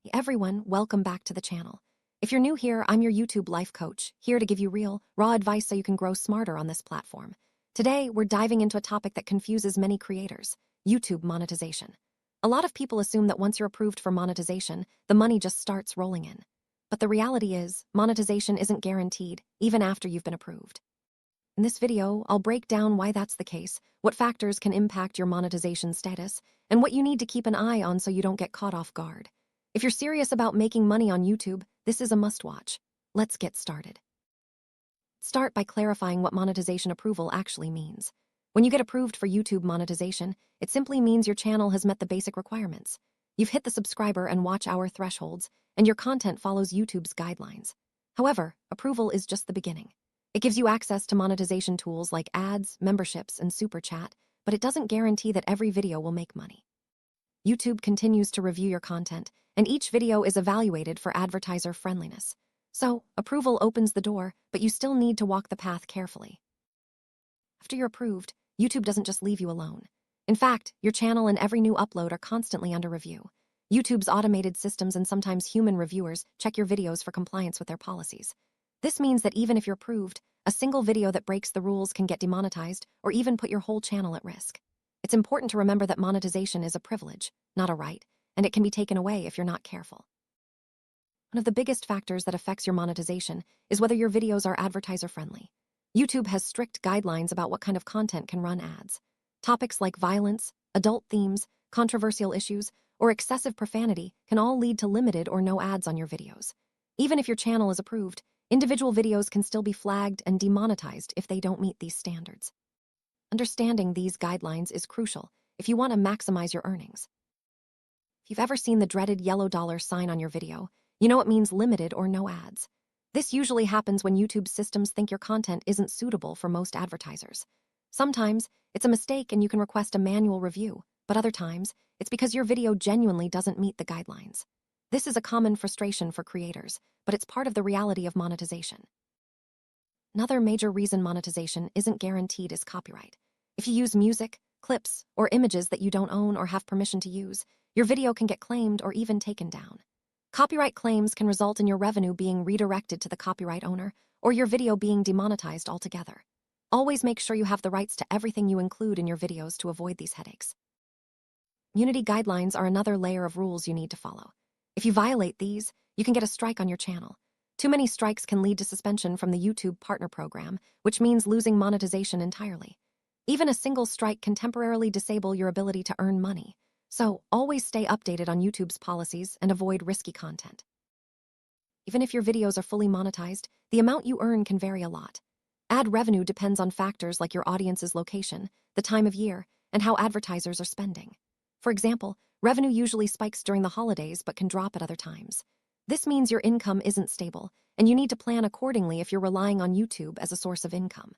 Hey everyone, welcome back to the channel. If you're new here, I'm your YouTube life coach, here to give you real, raw advice so you can grow smarter on this platform. Today, we're diving into a topic that confuses many creators: YouTube monetization. A lot of people assume that once you're approved for monetization, the money just starts rolling in. But the reality is, monetization isn't guaranteed, even after you've been approved. In this video, I'll break down why that's the case, what factors can impact your monetization status, and what you need to keep an eye on so you don't get caught off guard. If you're serious about making money on YouTube, this is a must-watch. Let's get started. Start by clarifying what monetization approval actually means. When you get approved for YouTube monetization, it simply means your channel has met the basic requirements. You've hit the subscriber and watch hour thresholds, and your content follows YouTube's guidelines. However, approval is just the beginning. It gives you access to monetization tools like ads, memberships, and super chat, but it doesn't guarantee that every video will make money. YouTube continues to review your content, and each video is evaluated for advertiser friendliness. So, approval opens the door, but you still need to walk the path carefully. After you're approved, YouTube doesn't just leave you alone. In fact, your channel and every new upload are constantly under review. YouTube's automated systems and sometimes human reviewers check your videos for compliance with their policies. This means that even if you're approved, a single video that breaks the rules can get demonetized or even put your whole channel at risk. It's important to remember that monetization is a privilege, not a right, and it can be taken away if you're not careful. One of the biggest factors that affects your monetization is whether your videos are advertiser-friendly. YouTube has strict guidelines about what kind of content can run ads. Topics like violence, adult themes, controversial issues, or excessive profanity can all lead to limited or no ads on your videos. Even if your channel is approved, individual videos can still be flagged and demonetized if they don't meet these standards. Understanding these guidelines is crucial if you want to maximize your earnings. If you've ever seen the dreaded yellow dollar sign on your video, you know it means limited or no ads. This usually happens when YouTube systems think your content isn't suitable for most advertisers. Sometimes, it's a mistake and you can request a manual review, but other times, it's because your video genuinely doesn't meet the guidelines. This is a common frustration for creators, but it's part of the reality of monetization. Another major reason monetization isn't guaranteed is copyright. If you use music, clips, or images that you don't own or have permission to use, your video can get claimed or even taken down. Copyright claims can result in your revenue being redirected to the copyright owner or your video being demonetized altogether. Always make sure you have the rights to everything you include in your videos to avoid these headaches. Community guidelines are another layer of rules you need to follow. If you violate these, you can get a strike on your channel. Too many strikes can lead to suspension from the YouTube Partner Program, which means losing monetization entirely. Even a single strike can temporarily disable your ability to earn money. So, always stay updated on YouTube's policies and avoid risky content. Even if your videos are fully monetized, the amount you earn can vary a lot. Ad revenue depends on factors like your audience's location, the time of year, and how advertisers are spending. For example, revenue usually spikes during the holidays but can drop at other times. This means your income isn't stable, and you need to plan accordingly if you're relying on YouTube as a source of income.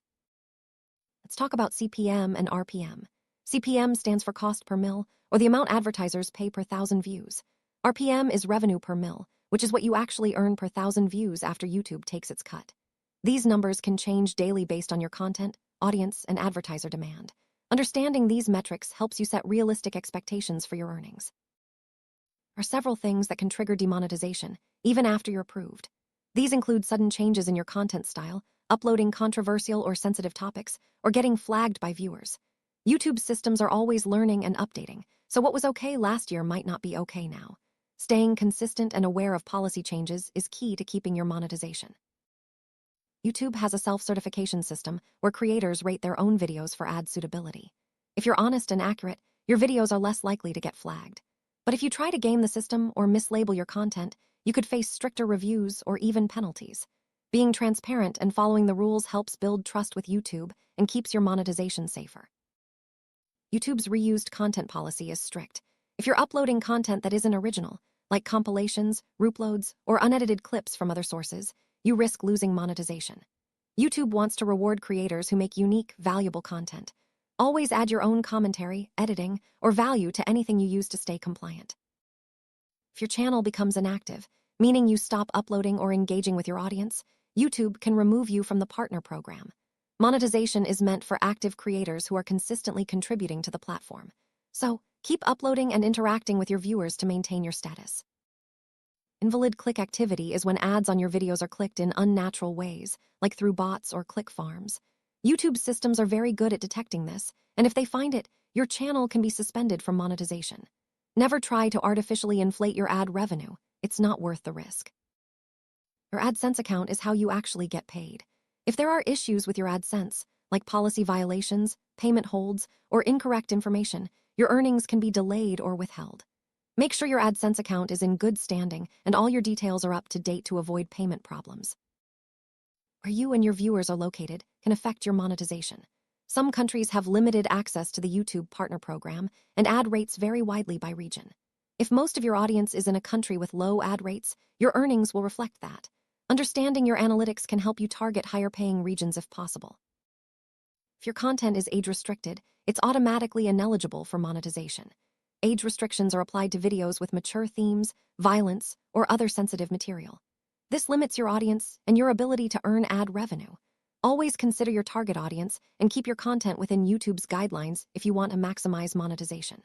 Let's talk about CPM and RPM. CPM stands for cost per mil, or the amount advertisers pay per 1,000 views. RPM is revenue per mil, which is what you actually earn per 1,000 views after YouTube takes its cut. These numbers can change daily based on your content, audience, and advertiser demand. Understanding these metrics helps you set realistic expectations for your earnings. There are several things that can trigger demonetization, even after you're approved. These include sudden changes in your content style, uploading controversial or sensitive topics, or getting flagged by viewers. YouTube systems are always learning and updating, so what was okay last year might not be okay now. Staying consistent and aware of policy changes is key to keeping your monetization. YouTube has a self-certification system where creators rate their own videos for ad suitability. If you're honest and accurate, your videos are less likely to get flagged. But if you try to game the system or mislabel your content, you could face stricter reviews or even penalties. Being transparent and following the rules helps build trust with YouTube and keeps your monetization safer. YouTube's reused content policy is strict. If you're uploading content that isn't original, like compilations, reuploads, or unedited clips from other sources, you risk losing monetization. YouTube wants to reward creators who make unique, valuable content. Always add your own commentary, editing, or value to anything you use to stay compliant. If your channel becomes inactive, meaning you stop uploading or engaging with your audience, YouTube can remove you from the Partner Program. Monetization is meant for active creators who are consistently contributing to the platform. So, keep uploading and interacting with your viewers to maintain your status. Invalid click activity is when ads on your videos are clicked in unnatural ways, like through bots or click farms. YouTube systems are very good at detecting this, and if they find it, your channel can be suspended from monetization. Never try to artificially inflate your ad revenue. It's not worth the risk. Your AdSense account is how you actually get paid. If there are issues with your AdSense, like policy violations, payment holds, or incorrect information, your earnings can be delayed or withheld. Make sure your AdSense account is in good standing and all your details are up to date to avoid payment problems. Where you and your viewers are located can affect your monetization. Some countries have limited access to the YouTube Partner Program, and ad rates vary widely by region. If most of your audience is in a country with low ad rates, your earnings will reflect that. Understanding your analytics can help you target higher-paying regions if possible. If your content is age-restricted, it's automatically ineligible for monetization. Age restrictions are applied to videos with mature themes, violence, or other sensitive material. This limits your audience and your ability to earn ad revenue. Always consider your target audience and keep your content within YouTube's guidelines if you want to maximize monetization.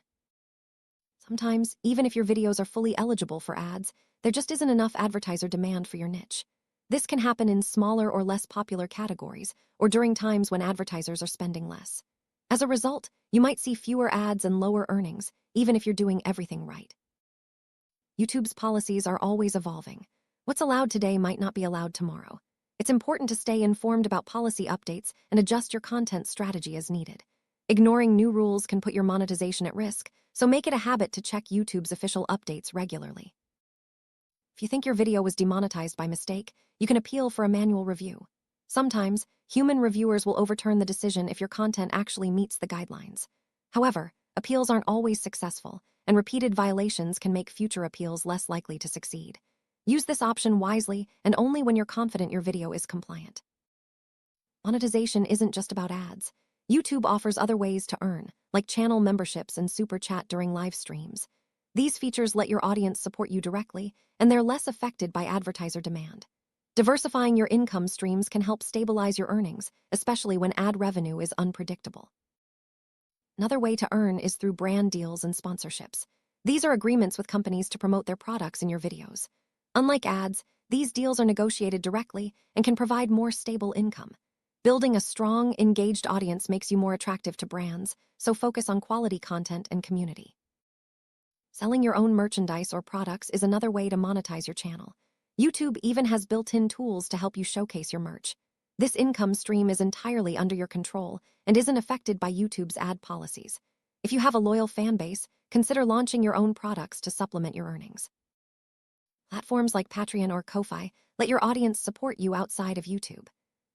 Sometimes, even if your videos are fully eligible for ads, there just isn't enough advertiser demand for your niche. This can happen in smaller or less popular categories, or during times when advertisers are spending less. As a result, you might see fewer ads and lower earnings, even if you're doing everything right. YouTube's policies are always evolving. What's allowed today might not be allowed tomorrow. It's important to stay informed about policy updates and adjust your content strategy as needed. Ignoring new rules can put your monetization at risk, so make it a habit to check YouTube's official updates regularly. If you think your video was demonetized by mistake, you can appeal for a manual review. Sometimes, human reviewers will overturn the decision if your content actually meets the guidelines. However, appeals aren't always successful, and repeated violations can make future appeals less likely to succeed. Use this option wisely and only when you're confident your video is compliant. Monetization isn't just about ads. YouTube offers other ways to earn, like channel memberships and super chat during live streams. These features let your audience support you directly, and they're less affected by advertiser demand. Diversifying your income streams can help stabilize your earnings, especially when ad revenue is unpredictable. Another way to earn is through brand deals and sponsorships. These are agreements with companies to promote their products in your videos. Unlike ads, these deals are negotiated directly and can provide more stable income. Building a strong, engaged audience makes you more attractive to brands, so focus on quality content and community. Selling your own merchandise or products is another way to monetize your channel. YouTube even has built-in tools to help you showcase your merch. This income stream is entirely under your control and isn't affected by YouTube's ad policies. If you have a loyal fan base, consider launching your own products to supplement your earnings. Platforms like Patreon or Ko-Fi let your audience support you outside of YouTube.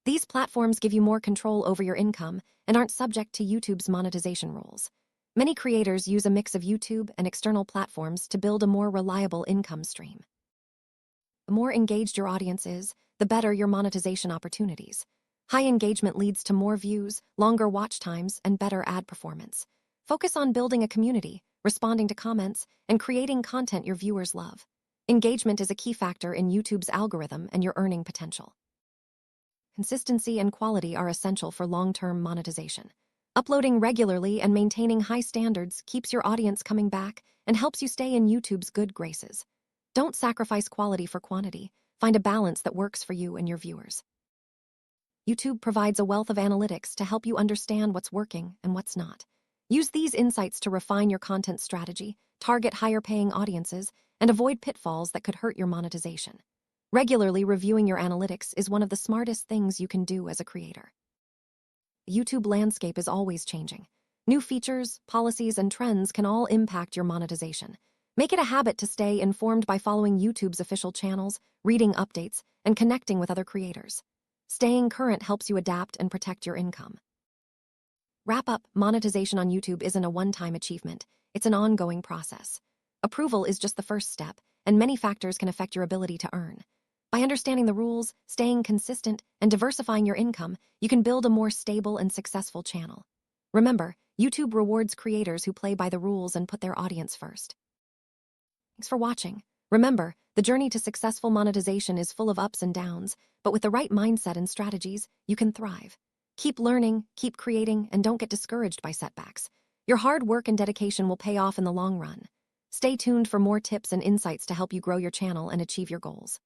These platforms give you more control over your income and aren't subject to YouTube's monetization rules. Many creators use a mix of YouTube and external platforms to build a more reliable income stream. The more engaged your audience is, the better your monetization opportunities. High engagement leads to more views, longer watch times, and better ad performance. Focus on building a community, responding to comments, and creating content your viewers love. Engagement is a key factor in YouTube's algorithm and your earning potential. Consistency and quality are essential for long-term monetization. Uploading regularly and maintaining high standards keeps your audience coming back and helps you stay in YouTube's good graces. Don't sacrifice quality for quantity. Find a balance that works for you and your viewers. YouTube provides a wealth of analytics to help you understand what's working and what's not. Use these insights to refine your content strategy, target higher-paying audiences, and avoid pitfalls that could hurt your monetization. Regularly reviewing your analytics is one of the smartest things you can do as a creator. The YouTube landscape is always changing. New features, policies, and trends can all impact your monetization. Make it a habit to stay informed by following YouTube's official channels, reading updates, and connecting with other creators. Staying current helps you adapt and protect your income. Wrap up, monetization on YouTube isn't a one-time achievement. It's an ongoing process. Approval is just the first step, and many factors can affect your ability to earn. By understanding the rules, staying consistent, and diversifying your income, you can build a more stable and successful channel. Remember, YouTube rewards creators who play by the rules and put their audience first. Thanks for watching. Remember, the journey to successful monetization is full of ups and downs, but with the right mindset and strategies, you can thrive. Keep learning, keep creating, and don't get discouraged by setbacks. Your hard work and dedication will pay off in the long run. Stay tuned for more tips and insights to help you grow your channel and achieve your goals.